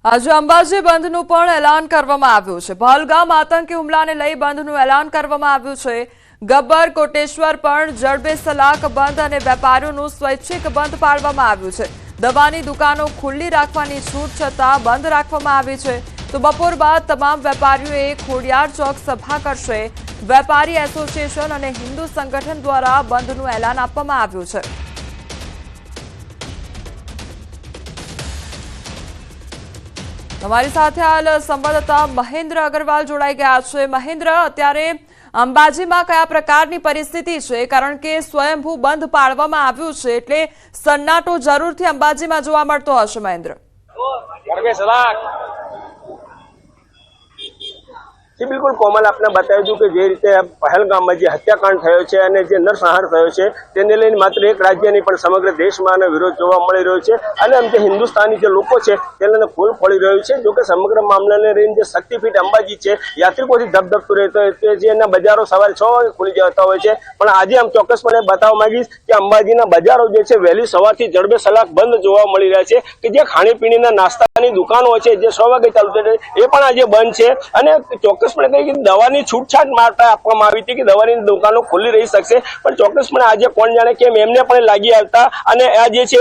આજે અંબાજી બંધનું પણ એલાન કરવામાં આવ્યું છે। પહલગામ આતંકી હુમલાને લઈ બંધનું એલાન કરવામાં આવ્યું છે। ગબ્બર કોટેશ્વર પણ જડબેસલાક બંધ અને વેપારીઓનું સ્વૈચ્છિક બંધ પાડવામાં આવ્યું છે। દવાની દુકાનો ખુલ્લી રાખવાની છૂટ છતાં બંધ રાખવામાં આવી છે। તો બપોર બાદ તમામ વેપારીઓએ ખોડિયાર ચોક સભા કરશે। વેપારી એસોસિએશન અને હિન્દુ સંગઠન દ્વારા બંધનું એલાન આપવામાં આવ્યું છે। हमारी साथ हाल संवाददाता महेंद्र अग्रवाल जोड़ाई गया है। महेंद्र, अत्यारे अंबाजी में क्या प्रकार की परिस्थिति है, कारण के स्वयंभू बंध पाड़वामां आव्युं छे एटले सन्नाटो जरूरथी अंबाजी में जोवा मळतो हशे। महेंद्र, जी बिल्कुल कोमल, आपने बताव्युं कि जे रीते पहलगाम में जे हत्याकांड थयो छे अने जे नरसंहार थयो छे तेने लईने मात्र एक राज्य नहीं पण समग्र देश में विरोध जोवा मळी रह्यो छे अने आम जे हिंदुस्तानी जे लोको छे तेने फूल फोड़ी रह्यो छे। जो कि समग्र मामलाने लईने जे शक्तिपीठ अंबाजी छे यात्रिकोथी धबधबतुं रहेतो होय छे। जेना बजारो सवारे 6 वागे खुली जता होय छे, पण आजे आम चोक्कसपणे बताववा मांगीश कि अंबाजीना बजारो जे छे वहेली सवारथी जड़बे सलाक बंध जोवा मळी रह्या छे कि जे खाણીપીણીના नास्तानी दुकानो छे जे 6 वागे चालू थई ए पण आजे बंध छे अने चोक्कस दवानी छूटछाट मारता आपवामां आवी हती कि दवानी दुकानो खुली रही शकशे, पण चोक्कसपणे आज कोण जाणे केम एमने पण लागी आवता अने आ जे छे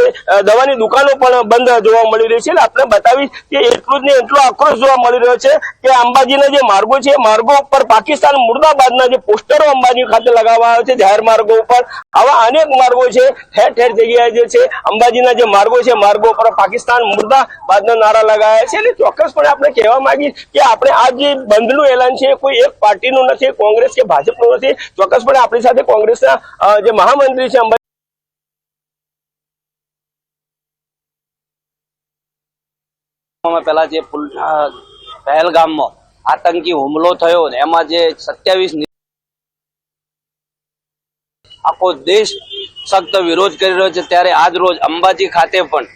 दवानी दुकानो पण बंध जोवा मळी रही छे। आपणे बतावी कि एटલું જ નહીં એટલો આક્રોશ જોવા મળી રહ્યો છે કે અંબાજીના જે માર્ગો છે માર્ગો ઉપર પાકિસ્તાન મુર્દાબાદના જે પોસ્ટરો અંબાજી ખાતે લગાવવામાં આવે છે જાહેર માર્ગો ઉપર, આવા અનેક માર્ગો છે ઠેર ઠેર જગ્યાએ જે છે અંબાજીના જે માર્ગો છે માર્ગો ઉપર પાકિસ્તાન મુર્દાબાદના નારા લગાવ્યા છે। એટલે ચોક્કસપણે આપણે કહેવા માંગીએ કે આપણે આ જે બંધનું એલાન છે કોઈ એક પાર્ટીનું નથી, કોંગ્રેસ કે ભાજપનું નથી। ચોક્કસપણે આપણી સાથે કોંગ્રેસના જે મહામંત્રી છે पहला जे पहलगाम में आतंकी हुमलो थयो एमां जे 27 आखो देश सख्त विरोध करी रह्यो छे, त्यारे आज रोज अंबाजी खाते पण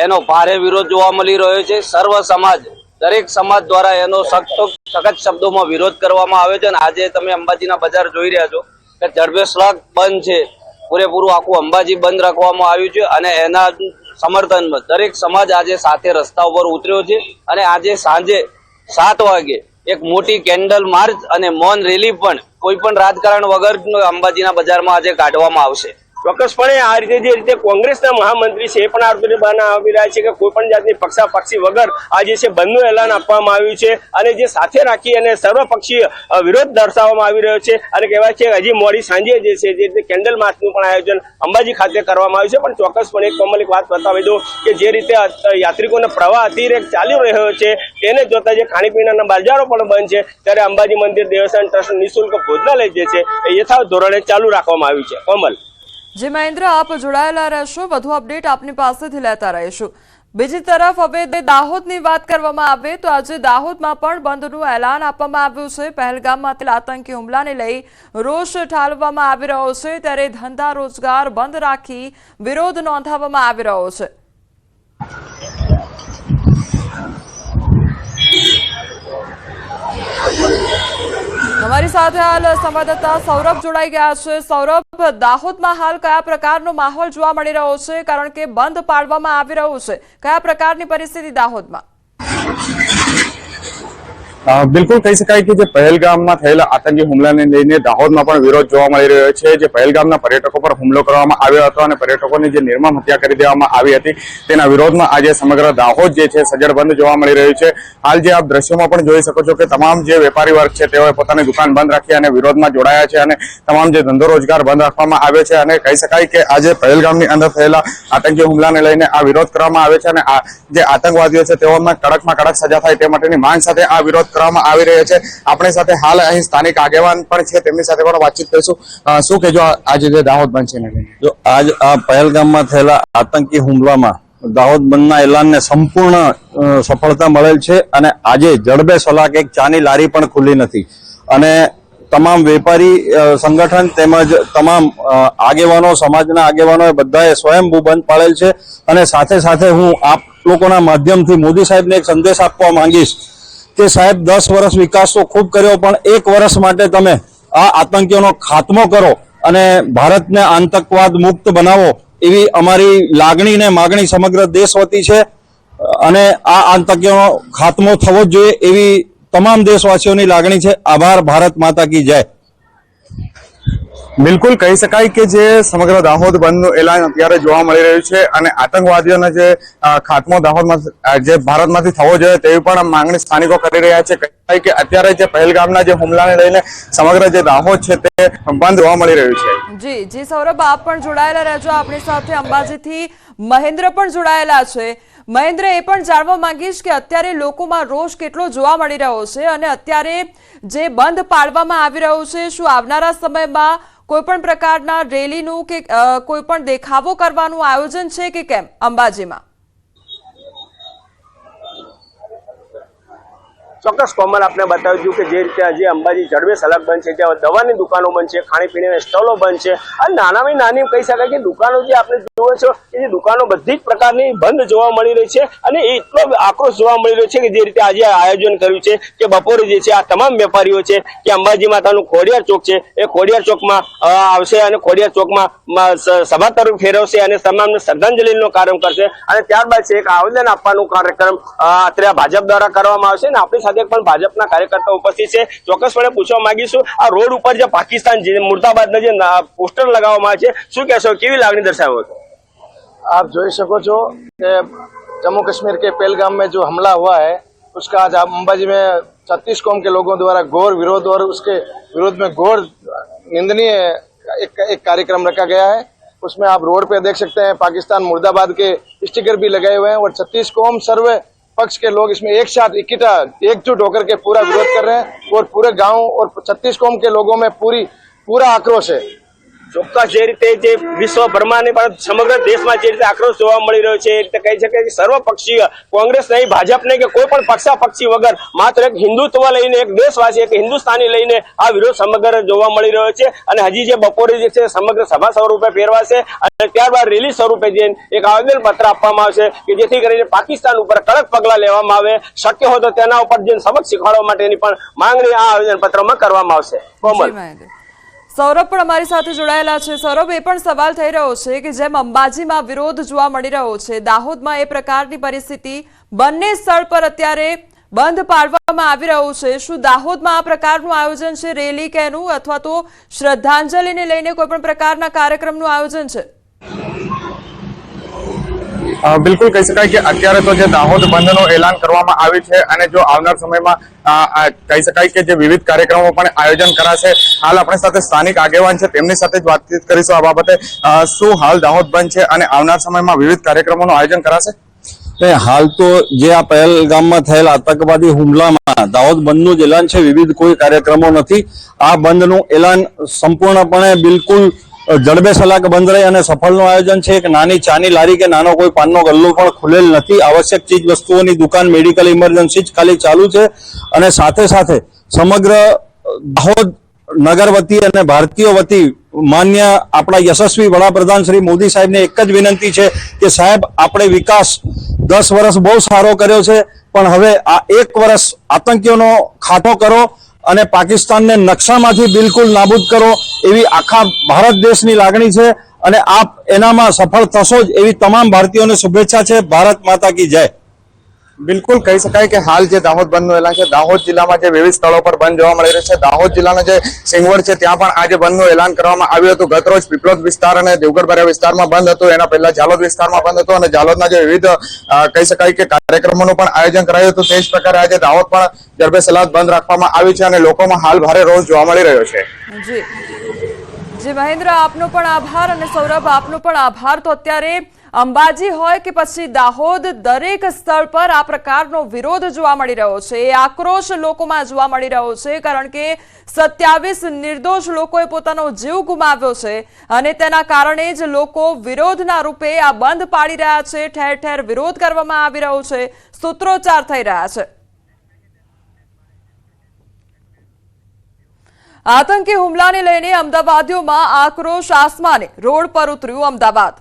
एनो भारे विरोध जोवा मळी रह्यो छे। सर्व समाज दरेक समाज द्वारा एनो सख्त शब्दों में विरोध करवामां आव्यो छे। आज तमे अंबाजीना बजार जोई रह्या छो के जड़बेसलाक बंध छे, पूरेपूरुं आखुं अंबाजी बंध राखवामां आव्युं छे अने एना समर्थन में दरेक समाज आज साथे रस्ता पर उतर्यो छे अने आज सांजे 7 वागे एक मोटी केन्डल मार्च अने मौन रेली पण कोईपण राजकारण वगर अंबाजीना बजारमां आज काढवामां आवशे। ચોક્કસપણે આ રીતે જે રીતે કોંગ્રેસના મહામંત્રી છે એ પણ આરોપી બનાવી રહ્યા છે કે કોઈ પણ જાતની પક્ષાપક્ષી વગર આજે છે બંધનું એલાન આપવામાં આવ્યું છે અને જે સાથે રાખી અને સર્વપક્ષીય વિરોધ દર્શાવવામાં આવી રહ્યો છે અને કહેવાય છે કે હજી મોડી સાંજે જે છે જે રીતે કેન્ડલ માર્ચનું પણ આયોજન અંબાજી ખાતે કરવામાં આવ્યું છે। પણ ચોક્કસપણે એક કોમલ વાત બતાવી દઉં કે જે રીતે યાત્રિકોનો પ્રવાહ અતિરેક ચાલી રહ્યો છે તેને જોતા જે ખાણીપીણાના બજારો પણ બંધ છે, ત્યારે અંબાજી મંદિર દેવસ્થાન ટ્રસ્ટ નિઃશુલ્ક ભોજનાલય જે છે એ યથાવત ધોરણે ચાલુ રાખવામાં આવ્યું છે। કોમલ, जी महेंद्र, आप जोड़ायेला रहेशो, વધુ અપડેટ આપની પાસેથી લેતા રહીશું। બીજી તરફ હવે દાહોદની વાત કરવામાં આવે તો આજે દાહોદમાં પણ બંધનું એલાન આપવામાં આવ્યું છે। પહેલગામમાં આતંકી હુમલાને લઈ રોષ ઠાલવવામાં આવી રહ્યો છે, ત્યારે ધંધા રોજગાર બંધ રાખી વિરોધ નોંધાવવામાં આવી રહ્યો છે। हमारी साथ हाल संवाददाता सौरभ जोड़ाई गया है। सौरभ, दाहोद में हाल क्या प्रकारनो माहौल जोवा मळी रह्यो छे, कारण के बंध पाडवामां आवी रह्यो छे, क्या प्रकारनी परिस्थिति दाहोद में? बिल्कुल कही शकाय कि पहलगाम में थयेला आतंकी हुमला ने लईने दाहोद में पण विरोध जोवा मळी रह्यो छे। जे पहलगामना पर्यटकों पर हुमलो करवामां आव्यो हतो अने पर्यटकोनी जे निर्मम हत्या करी देवामां आवी हती तेना विरोधमां आज समग्र दाहोद जे छे सज्जड बंध जोवा मळी रह्यो छे। हाल जे आप दृश्योमां पण जोई शको छो के तमाम जे वेपारी वर्ग छे तेओए पोतानी दुकान बंध राखी अने विरोधमां जोडाया छे अने तमाम जे धंधो रोजगार बंध राखवामां आव्यो छे अने कही शकाय के आज पहलगामनी अंदर थयेला आतंकी हुमलाने लईने आ विरोध करवामां आव्यो छे अने आ जे आतंकवादीओ छे तेओने कड़कमां कड़क सजा थाय ते माटेनी मांग साथे आ विरोध करवामां आवी रह्यो छे। अपने साथे हाल अहीं स्थानिक आगेवान पण छे, तेमनी साथे पण वातचीत करीशुं। शुं कहेजो आज जे दाहोद बंध छे ने जो आज आ पहलगाममां थयेला आतंकी हुमलामां दाहोद बंधना एलानने संपूर्ण सफलता मळेल छे अने आजे जड़बे सलाक एक चानी लारी पण खुली नथी अने तमाम वेपारी संगठन तेमज तमाम आगेवानो समाजना आगेवानोए बधाए स्वयंभू बंध पाडेल छे अने साथे साथे हूँ आप लोकोना माध्यमथी मोदी साहेबने एक संदेश आपवा मांगीश के साहेब 10 वर्ष विकास तो खूब कर्यो पण 1 वर्ष माटे तमे आ आतंकीओनो खात्मो करो अने भारतने आतंकवाद मुक्त बनावो एवी अमारी लागणी ने मागणी समग्र देश वती छे। અને આ આતંકીઓનો ખાત્મો થવો જ જોઈએ એવી તમામ દેશવાસીઓની લાગણી છે. આભાર. ભારત માતા કી જય. બિલકુલ કહી શકાય કે જે સમગ્ર દાહોદ બંધનું એલાન અત્યારે જોવા મળી રહ્યું છે અને આતંકવાદીઓનો જે ખાત્મો દાહોદમાં જે ભારતમાંથી થવો જોઈએ તેવી પણ માંગણી સ્થાનિકો કરી રહ્યા છે. કહી શકાય કે અત્યારે જે પહેલગામના જે હુમલાને લઈને સમગ્ર જે દાહોદ છે તે બંધ જોવા મળી રહ્યું છે. જી સૌરભ, આપ પણ જોડાયેલા રહેજો આપણી સાથે. અંબાજીથી મહેન્દ્ર પણ જોડાયેલા છે. મહેન્દ્ર, એ પણ જાણવા માંગીશ કે અત્યારે લોકોમાં રોષ કેટલો જોવા મળી રહ્યો છે અને અત્યારે જે બંધ પાડવામાં આવી રહ્યું છે, શું આવનારા સમયમાં કોઈ પણ પ્રકારના રેલીનું કે કોઈ પણ દેખાવો કરવાનું આયોજન છે કે કેમ અંબાજીમાં? ચોક્કસ કોમલ, આપને બતાવી દઉં કે જે રીતે આજે અંબાજી જડબે સલાક બંધ છે, ત્યાં દવાની દુકાનો બંધ છે, ખાણીપીણીના સ્ટોલો બંધ છે અને નાનામાં નાની કહી શકાય કે દુકાનો જે આપણે જુઓ છો કે જે દુકાનો બધી જ પ્રકારની બંધ જોવા મળી રહી છે અને એટલો આક્રોશ જોવા મળી રહ્યો છે કે જે રીતે આજે આયોજન કર્યું છે કે બપોરે જે છે આ તમામ વેપારીઓ છે કે અંબાજી માતાનું ખોડિયાર ચોક છે એ ખોડિયાર ચોકમાં આવશે અને ખોડિયાર ચોકમાં સભા તરફ ફેરવશે અને તમામને શ્રદ્ધાંજલિનો કાર્યક્રમ કરશે અને ત્યારબાદ છે એક આવેદન આપવાનું કાર્યક્રમ અત્યારે ભાજપ દ્વારા કરવામાં આવશે અને આપણી સાથે પણ ભાજપના કાર્યકર્તાઓ ઉપસ્થિત છે. ચોક્કસપણે પૂછવા માંગીશું, આ રોડ ઉપર જે પાકિસ્તાન મુર્દાબાદના જે પોસ્ટર લગાવવામાં આવે છે, શું કહેશો, કેવી લાગણી દર્શાવો છો? आप જોઈ શકો છો कि जम्मू कश्मीर के पहलगाम में जो हमला हुआ है उसका आज अंबाजी में 36 कौम के लोगों द्वारा घोर विरोध और उसके विरोध में घोर निंदनीय एक कार्यक्रम रखा गया है. उसमें आप रोड पे देख सकते हैं पाकिस्तान मुर्दाबाद के स्टिकर भी लगाए हुए हैं और 36 कौम सर्व पक्ष के लोग इसमें एक साथ इकट्ठा एकजुट होकर के पूरा विरोध कर रहे हैं और पूरे गांव और 36 कौम के लोगों में पूरा आक्रोश है. ચોક્કસ જે રીતે જે વિશ્વભરમાં ને પણ સમગ્ર દેશમાં જે રીતે આક્રોશ જોવા મળી રહ્યો છે એ રીતે કહી શકાય કે સર્વપક્ષીય કોંગ્રેસ નહીં, ભાજપ નહીં કે કોઈ પણ પક્ષાપક્ષી વગર માત્ર એક હિન્દુત્વ લઈને, એક દેશવાસી, એક હિન્દુસ્તાની લઈને આ વિરોધ સમગ્ર જોવા મળી રહ્યો છે અને હજી જે બપોરે જે છે સમગ્ર સભા સ્વરૂપે ફેરવાશે અને ત્યારબાદ રેલી સ્વરૂપે જે એક આવેદન પત્ર આપવામાં આવશે કે જેથી કરીને પાકિસ્તાન ઉપર કડક પગલા લેવામાં આવે, શક્ય હોય તો તેના ઉપર જે સબક શીખવાડવા માટેની પણ માંગણી આ આવેદન પત્રમાં કરવામાં આવશે. કોમલ. સૌરભ પણ અમારી સાથે જોડાયેલા છે. સૌરભ, એ પણ સવાલ થઈ રહ્યો છે કે જેમ અંબાજીમાં વિરોધ જોવા મળી રહ્યો છે, દાહોદમાં એ પ્રકારની પરિસ્થિતિ બંને સ્થળ પર અત્યારે બંધ પાડવામાં આવી રહ્યું છે, શું દાહોદમાં આ પ્રકારનું આયોજન છે, રેલી કે એનું, અથવા તો શ્રદ્ધાંજલિને લઈને કોઈ પણ પ્રકારના કાર્યક્રમનું આયોજન છે? બિલકુલ કહી શકાય કે અત્યારે તો જે દાહોદ બંધનું એલાન કરવામાં આવ્યું છે અને જો આવનાર સમયમાં કહી શકાય કે જે વિવિધ કાર્યક્રમો પણ આયોજન કરાશે. હાલ આપણી સાથે સ્થાનિક આગેવાન છે, તેમની સાથે જ વાતચીત કરીશું આ બાબતે. શું હાલ દાહોદ બંધ છે અને આવનાર સમયમાં વિવિધ કાર્યક્રમોનું આયોજન કરાશે? હાલ તો જે આ પહેલગામમાં થયેલ આતંકવાદી હુમલામાં દાહોદ બંધનું જ એલાન છે, વિવિધ કોઈ કાર્યક્રમો નથી. આ બંધનું એલાન સંપૂર્ણપણે બિલકુલ જડબે સલાક બંધ રહે અને સફળનું આયોજન છે. એક નાની ચાની લારી કે નાનો કોઈ પાનનો ગલ્લો પણ ખુલેલ નથી. આવશ્યક ચીજ વસ્તુઓની દુકાન, મેડિકલ ઇમરજન્સી જ ખાલી ચાલુ છે અને સાથે સાથે સમગ્ર દાહોદ નગર વતી અને ભારતીયો વતી માન્ય આપણા યશસ્વી વડાપ્રધાન શ્રી મોદી સાહેબને એક જ વિનંતી છે કે સાહેબ, આપણે વિકાસ 10 વર્ષ બહુ સારો કર્યો છે, પણ હવે આ 1 વર્ષ આતંકીઓનો ખાટો કરો અને પાકિસ્તાનને નકશામાંથી બિલકુલ નાબૂદ કરો એવી આખા ભારત દેશની લાગણી છે અને આપ એનામાં સફળ થશો જ એવી તમામ ભારતીયોને શુભેચ્છા છે. ભારત માતા કી જય. બિલકુલ કહી શકાય કે હાલ જે દાહોદ બંધનું એલાન છે, દાહોદ જિલ્લામાં જે વિવિધ સ્થળો પર બંધ જોવા મળી રહ્યું છે. દાહોદ જિલ્લાના જે સિંગવડ છે ત્યાં પણ આજે બંધનું એલાન કરવામાં આવ્યું હતું. ગતરોજ પીપલોદ વિસ્તાર અને દેવગઢ વિસ્તારમાં બંધ હતું, એના પહેલા ઝાલોદ વિસ્તારમાં બંધ હતું અને ઝાલોદના જે વિવિધ કહી શકાય કે કાર્યક્રમોનું પણ આયોજન કરાયું હતું. તે જ પ્રકારે આજે દાહોદ પણ જડબે સલાક બંધ રાખવામાં આવ્યું છે અને લોકોમાં હાલ ભારે રોષ જોવા મળી રહ્યો છે. જી મહેન્દ્ર, આપનો પણ આભાર અને સૌરભ આપનો પણ આભાર. તો અત્યારે અંબાજી હોય કે પછી દાહોદ, દરેક સ્થળ પર આ પ્રકારનો વિરોધ જોવા મળી રહ્યો છે. એ આક્રોશ લોકોમાં જોવા મળી રહ્યો છે કારણ કે 27 નિર્દોષ લોકોએ પોતાનો જીવ ગુમાવ્યો છે અને તેના કારણે જ લોકો વિરોધના રૂપે આ બંધ પાડી રહ્યા છે. ઠેર ઠેર વિરોધ કરવામાં આવી રહ્યો છે, સૂત્રોચ્ચાર થઈ રહ્યા છે. આતંકી હુમલાને લઈને અમદાવાદીઓમાં આક્રોશ આસમાને. રોડ પર ઉતર્યું અમદાવાદ.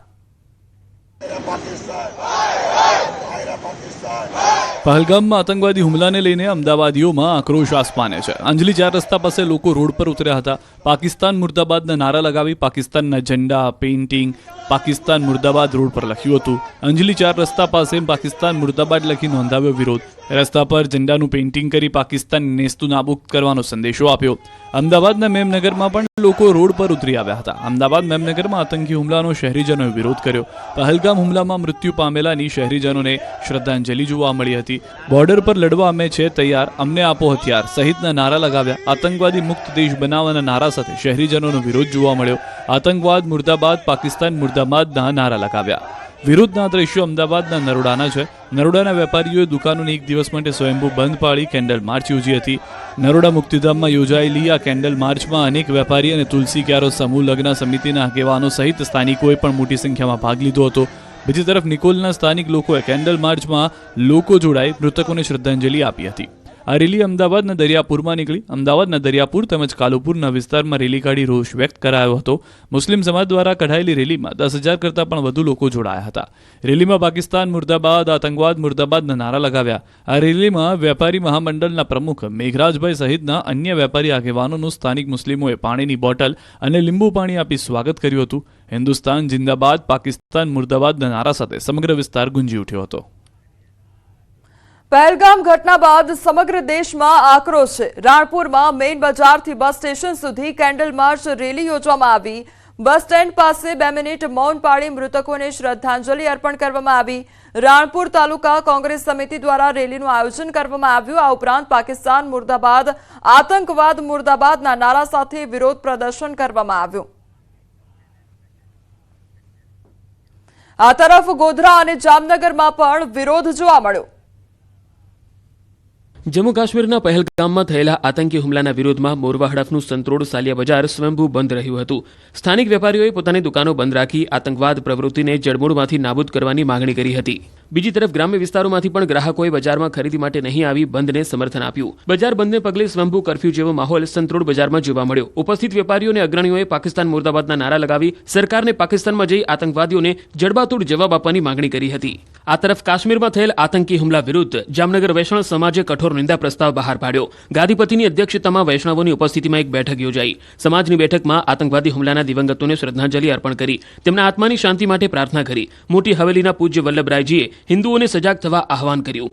Pakistan. પહલગામમાં આતંકવાદી હુમલાને લઈને અમદાવાદીઓમાં આક્રોશ આસમાને છે. અંજલી 4 રસ્તા પાસે લોકો રોડ પર ઉતર્યા હતા. પાકિસ્તાન મુર્દાબાદના નારા લગાવી પાકિસ્તાનના ઝંડા, પેઇન્ટિંગ, પાકિસ્તાન મુર્દાબાદ રોડ પર લખ્યું હતું. અંજલી 4 રસ્તા પાસે પાકિસ્તાન મુર્દાબાદ લખી નોંધાવ્યો વિરોધ. રસ્તા પર ઝંડાનું પેઇન્ટિંગ કરી પાકિસ્તાન નેસ્તુ નાબૂદ કરવાનો સંદેશો આપ્યો. અમદાવાદના મેમનગરમાં પણ લોકો રોડ પર ઉતરી આવ્યા હતા. અમદાવાદ મેમનગરમાં આતંકી હુમલાનો શહેરીજનોએ વિરોધ કર્યો. પહલગામ હુમલામાં મૃત્યુ પામેલાની શહેરીજનોને શ્રદ્ધાંજલિ જોવા મળી હતી. બોર્ડર પર લડવા અમે છે તૈયાર, અમને આપો હથિયાર સહિતના નારા લગાવ્યા. આતંકવાદી મુક્ત દેશ બનાવવાના નારા સાથે શહેરીજનોનો વિરોધ જોવા મળ્યો. આતંકવાદ મુર્દાબાદ, પાકિસ્તાન મુર્દાબાદના નારા લગાવ્યા. વિરોધના દ્રશ્યો અમદાવાદના નરોડાના છે. નરોડાના વેપારીઓએ દુકાનોને એક દિવસ માટે સ્વયંભૂ બંધ પાડી કેન્ડલ માર્ચ યોજી હતી. નરોડા મુક્તિધામમાં યોજાયેલી આ કેન્ડલ માર્ચમાં અનેક વેપારી અને તુલસી ક્યારો સમૂહ લગ્ન સમિતિના આગેવાનો સહિત સ્થાનિકોએ પણ મોટી સંખ્યામાં ભાગ લીધો હતો. બીજી તરફ નિકોલના સ્થાનિક લોકોએ કેન્ડલ માર્ચમાં લોકો જોડાઈ મૃતકોને શ્રદ્ધાંજલિ આપી હતી. આ રેલી અમદાવાદના દરિયાપુરમાં નીકળી. અમદાવાદના દરિયાપુર તેમજ કાલુપુરના વિસ્તારમાં રેલી કાઢી રોષ વ્યક્ત કરાયો હતો. મુસ્લિમ સમાજ દ્વારા કઢાયેલી રેલીમાં 10,000 કરતાં પણ વધુ લોકો જોડાયા હતા. રેલીમાં પાકિસ્તાન મુર્દાબાદ, આતંકવાદ મુર્દાબાદના નારા લગાવ્યા. આ રેલીમાં વેપારી મહામંડળના પ્રમુખ મેઘરાજભાઈ સહિતના અન્ય વેપારી આગેવાનોનું સ્થાનિક મુસ્લિમોએ પાણીની બોટલ અને લીંબુ પાણી આપી સ્વાગત કર્યું હતું. હિન્દુસ્તાન જિંદાબાદ, પાકિસ્તાન મુર્દાબાદના નારા સાથે સમગ્ર વિસ્તાર ગુંજી ઉઠ્યો હતો. પહેલગામ ઘટના બાદ સમગ્ર દેશમાં આક્રોશ છે. રાણપુરમાં મેઇન બજારથી બસ સ્ટેશન સુધી કેન્ડલ માર્ચ રેલી યોજવામાં આવી. બસ સ્ટેન્ડ પાસે 2 મિનિટ મૌન પાળી મૃતકોને શ્રદ્ધાંજલિ અર્પણ કરવામાં આવી. રાણપુર તાલુકા કોંગ્રેસ સમિતિ દ્વારા રેલીનું આયોજન કરવામાં આવ્યું. આ ઉપરાંત પાકિસ્તાન મુર્દાબાદ, આતંકવાદ મુર્દાબાદના નારા સાથે વિરોધ પ્રદર્શન કરવામાં આવ્યું. આ તરફ ગોધરા અને જામનગરમાં પણ વિરોધ જોવા મળ્યો. જમ્મુ કાશ્મીરના પહેલગામમાં થયેલા આતંકી હુમલાના વિરોધમાં મોરવા હડફનું સંતરોડ સાલિયા બજાર સ્વયંભૂ બંધ રહ્યું હતું. સ્થાનિક વેપારીઓએ પોતાની દુકાનો બંધ રાખી આતંકવાદ પ્રવૃત્તિને જડમૂળમાંથી નાબૂદ કરવાની માંગણી કરી હતી. બીજી તરફ ગ્રામ્ય વિસ્તારોમાંથી પણ ગ્રાહકોએ બજારમાં ખરીદી માટે નહીં આવી બંધને સમર્થન આપ્યું. બજાર બંધને પગલે સ્વયંભૂ કર્ફ્યુ જેવો માહોલ સંતરોડ બજારમાં જોવા મળ્યો. ઉપસ્થિત વેપારીઓ અને અગ્રણીઓએ પાકિસ્તાન મુર્દાબાદના નારા લગાવી સરકારને પાકિસ્તાનમાં જઈ આતંકવાદીઓને જડબાતોડ જવાબ આપવાની માંગણી કરી હતી. આ તરફ કાશ્મીરમાં થયેલ આતંકી હુમલા વિરુદ્ધ જામનગર વૈષ્ણવ સમાજે કઠોર નિંદા પ્રસ્તાવ બહાર પાડ્યો. ગાદીપતિની અધ્યક્ષતામાં વૈષ્ણવોની ઉપસ્થિતિમાં એક બેઠક યોજાઈ. સમાજની બેઠકમાં આતંકવાદી હુમલાના દિવંગતોને શ્રદ્ધાંજલિ અર્પણ કરી. તેમના આત્માની શાંતિ માટે પ્રાર્થના કરી. મોટી હવેલીના પૂજ્ય વલ્લભરાયજીએ હિન્દુઓને સજાગ થવા આહવાન કર્યું.